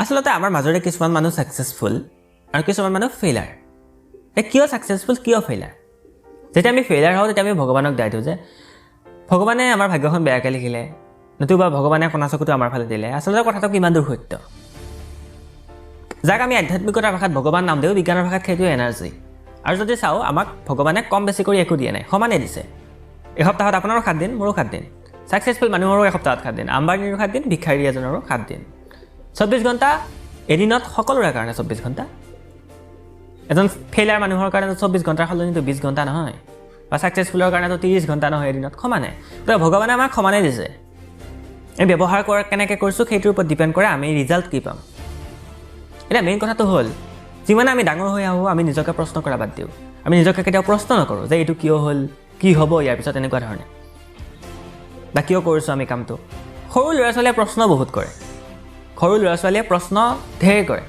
আসলতে আমাৰ মাজৰে কিছুমান মানুহ সাকসেসফুল আৰু কিছুমান মানুহ ফেইলাৰ কিয় সাকসেসফুল কিয় ফেইলাৰ যেতিয়া আমি ফেইলাৰ হওঁ তেতিয়া আমি ভগৱানক দায় দিওঁ যে ভগৱানে আমাৰ ভাগ্যখন বেয়াকৈ লিখিলে নতুবা ভগৱানে কণাচকুটো আমাৰ ফালে দিলে আসলতে কথাটো কিমান দূৰ সত্য যাক আমি আধ্যাত্মিকতাৰ ভাষাত ভগৱান নাম দিওঁ বিজ্ঞানৰ ভাষাত সেইটো এনাৰ্জি আৰু যদি চাওঁ আমাক ভগৱানে কম বেছি কৰি একো দিয়া নাই সমানে দিছে এসপ্তাহত আপোনাৰো 7 দিন মোৰো 7 দিন সাকসেসফুল মানুহৰো এসপ্তাহত 7 দিন আম্বানীৰো 7 দিন ভিক্ষাৰী এজনৰো 7 দিন 24 ঘণ্টা এদিনত সকলোৰে কাৰণে 24 ঘণ্টা এজন ফেইলাৰ মানুহৰ কাৰণে 24 ঘণ্টাৰ সলনিটো 20 ঘণ্টা নহয় বা সাকসেসফুলৰ কাৰণে 30 ঘণ্টা নহয় এদিনত সমানে তো ভগৱানে আমাক সমানে দিছে এই ব্যৱহাৰ কৰা কেনেকৈ কৰিছো সেইটোৰ ওপৰত ডিপেন্ড কৰে আমি ৰিজাল্ট কি পাম এটা মেইন কথাটো হ'ল যিমানে আমি ডাঙৰ হৈ আহোঁ আমি নিজকে প্ৰশ্ন কৰা বাদ দিওঁ আমি নিজকে কেতিয়াও প্ৰশ্ন নকৰোঁ যে এইটো কিয় হ'ল কি হ'ব ইয়াৰ পিছত এনেকুৱা ধৰণে বা কিয় কৰিছোঁ আমি কামটো সৰু ল'ৰা ছোৱালীয়ে প্ৰশ্ন বহুত কৰে সৰু ল'ৰা ছোৱালীয়ে প্ৰশ্ন ঢেৰ কৰে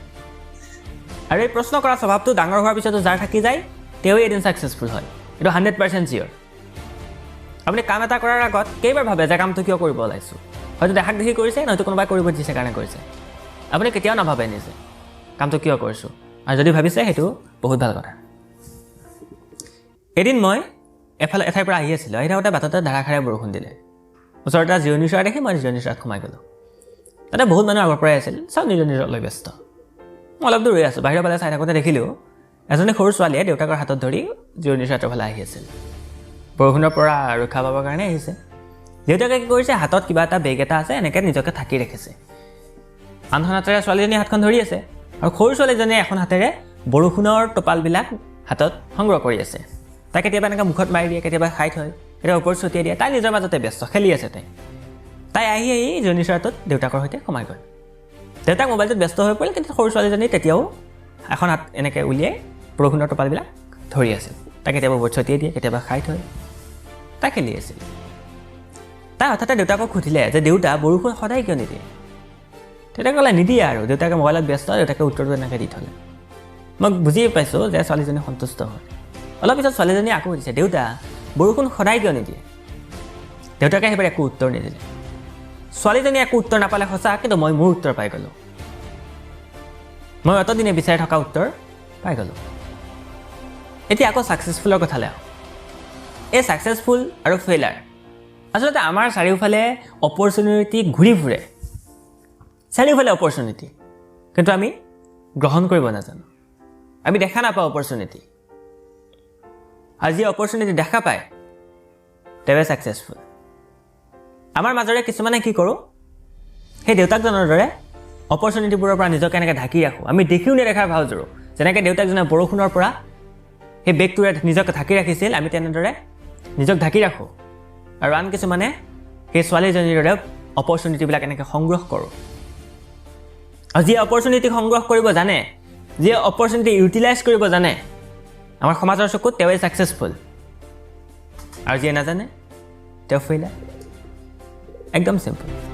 আৰু এই প্ৰশ্ন কৰা স্বভাৱটো ডাঙৰ হোৱাৰ পিছতো যাৰ থাকি যায় তেওঁ এদিন সাকসেসফুল হয় এইটো 100% চিয়ৰ আপুনি কাম এটা কৰাৰ আগত কেইবাৰ ভাবে যে কামটো কিয় কৰিব ওলাইছোঁ হয়তো দেখাক দেখি কৰিছে নহয়তো কোনোবাই কৰিব দিছে কাৰণে কৰিছে আপুনি কেতিয়াও নাভাবে নিজে কামটো কিয় কৰিছোঁ আৰু যদি ভাবিছে সেইটো বহুত ভাল কথা এদিন মই এঠাইৰ পৰা আহি আছিলোঁ আহি থাকোঁতে বাটতে ধাৰাসাৰে বৰষুণ দিলে ওচৰতে জিৰণি চৰা দেখি মই জিৰণি চৰাত সোমাই গ'লোঁ তাতে বহুত মানুহ আগৰ পৰাই আছিল চব নিজৰ নিজলৈ ব্যস্ত মই অলপ দূৰ ৰৈ আছোঁ বাহিৰৰ ফালে চাই থাকোঁতে দেখিলোঁ এজনী সৰু ছোৱালীয়ে দেউতাকৰ হাতত ধৰি জিৰণি চৰাটোৰ ফালে আহি আছিল বৰষুণৰ পৰা ৰক্ষা পাবৰ কাৰণে আহিছে দেউতাকে কি কৰিছে হাতত কিবা এটা বেগ এটা আছে এনেকৈ নিজকে ঢাকি ৰাখিছে আনখন হাতেৰে ছোৱালীজনী হাতখন ধৰি আছে আৰু সৰু ছোৱালীজনীয়ে এখন হাতেৰে বৰষুণৰ টোপালবিলাক হাতত সংগ্ৰহ কৰি আছে তাই কেতিয়াবা এনেকৈ মুখত মাৰি দিয়ে কেতিয়াবা খাই থয় কেতিয়াবা ওপৰত ছটিয়াই দিয়ে তাই নিজৰ মাজতে ব্যস্ত খেলি আছে তাই আহি জিৰণি চৰাটোত দেউতাকৰ সৈতে সোমাই গ'ল দেউতাক মোবাইলটোত ব্যস্ত হৈ পৰিল কিন্তু সৰু ছোৱালীজনী তেতিয়াও এখন হাত এনেকৈ উলিয়াই বৰষুণৰ টোপালবিলাক ধৰি আছিল তাই কেতিয়াবা ওপৰত ছটিয়াই দিয়ে কেতিয়াবা খাই থয় তাই খেলি আছিল তাই হঠাতে দেউতাকক সুধিলে যে দেউতা বৰষুণ সদায় কিয় নিদিয়ে দেউতাকে ক'লে নিদিয়ে আৰু দেউতাকে মোবাইলত ব্যস্ত দেউতাকে উত্তৰটো এনেকৈ দি থ'লে মই বুজি পাইছোঁ যে ছোৱালীজনী সন্তুষ্ট হয় অলপ পিছত ছোৱালীজনীয়ে আকৌ সুধিছে দেউতা বৰষুণ সদায় কিয় নিদিয়ে দেউতাকে সেইবাৰ একো উত্তৰ নিদিলে ছোৱালীজনীয়ে একো উত্তৰ নাপালে সঁচা কিন্তু মই মোৰ উত্তৰ পাই গ'লোঁ মই অতদিনে বিচাৰি থকা উত্তৰ পাই গ'লোঁ এতিয়া আকৌ সাকসেসফুলৰ কথালৈ আহোঁ এই সাকসেসফুল আৰু ফেইলাৰ আচলতে আমাৰ চাৰিওফালে অপৰচুনিটি ঘূৰি ফুৰে চাৰিওফালে অপৰচুনিটি কিন্তু আমি গ্ৰহণ কৰিব নাজানো আমি দেখা নাপাওঁ অপৰচুনিটি আৰু যি অপৰচুনিটি দেখা পায় তেৱে সাকসেসফুল আমাৰ মাজৰে কিছুমানে কি কৰোঁ সেই দেউতাকজনৰ দৰে অপৰচুনিটিবোৰৰ পৰা নিজকে এনেকৈ ঢাকি ৰাখোঁ আমি দেখিও নেদেখাৰ ভাও জোৰোঁ যেনেকৈ দেউতাকজনে বৰষুণৰ পৰা সেই বেগটোৰে নিজকে ঢাকি ৰাখিছিল আমি তেনেদৰে নিজক ঢাকি ৰাখোঁ আৰু আন কিছুমানে সেই ছোৱালীজনীৰ দৰে অপৰচুনিটিবিলাক এনেকৈ সংগ্ৰহ কৰোঁ আৰু যিয়ে অপৰচুনিটি সংগ্ৰহ কৰিব জানে যিয়ে অপৰচুনিটি ইউটিলাইজ কৰিব জানে আমাৰ সমাজৰ চকুত তেওঁৱে সাকসেসফুল আৰু যিয়ে নাজানে তেওঁ ফেইলাৰ একদম চিম্পল